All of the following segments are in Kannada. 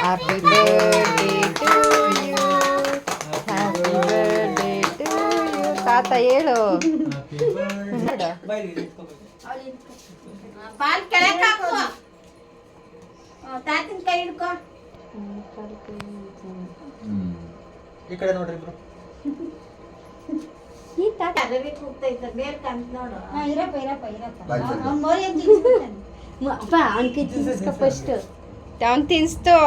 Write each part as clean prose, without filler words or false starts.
Happy birthday to you, happy birthday to you. ತಾತ ಹೇಳು. ಪಾಲ್ ಕೆಳಕ್ ಹಾಕು. ತಾತನ ಕೈ ಹಿಡ್ಕೊ. ಈ ಕಡೆ ನೋಡ್ರಿ ಇಬ್ರು. ಈ ತಾತ ಅರವಿ ಕೂಗ್ತೈತೆ ಬೇರ್ ಕಂತ ನೋಡು. ಇರಪ್ಪ ಅವ್ನು ಮರಿ ಅಂತ ತಿನ್ಸ್ಬಿಡ್ತಾನೆ. ಅಪ್ಪ ಅವ್ನ ಕೈ ತಿನ್ನಿಸ್ಕೊ ಫಸ್ಟ್. ಅವನ್ ತಿನ್ಸ್ತು.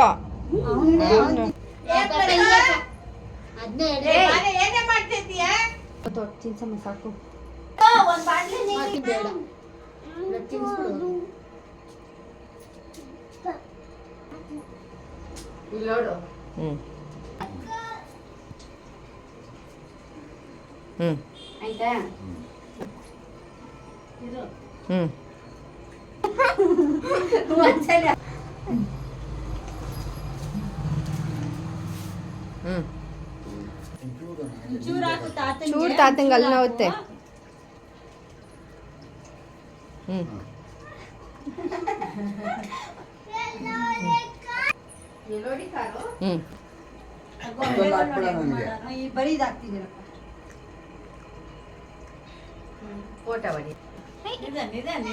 ಏನೇ ಮಾಡ್ತಿದ್ದೀಯ? ತಿನ್ಸಮ್ಮ ಸಾಕು. ಒಂದ್ ಬಾಟ್ಲಿ ನೀರು ಬೇಡ ತಿನ್ಸ್ಬಿಡು. ಇಲ್ಲಿ ನೋಡು. ಆಯ್ತಾ? ಇರು. ಒಂದ್ಸಲ ಚೂರು ಹಾಕು ತಾತಂಗೆ. ಚೂರು ತಾತಂಗೆ ಅಲ್ಲಿ ನೋವುತ್ತೆ. ನೋಡಿ ಕಾರು. ಈ ಬರೀದ್ ಹಾಕ್ತಿದ್ದೀರಪ್ಪ. ಫೋಟೋ ಹೊಡಿ. ನಿಧಾನ.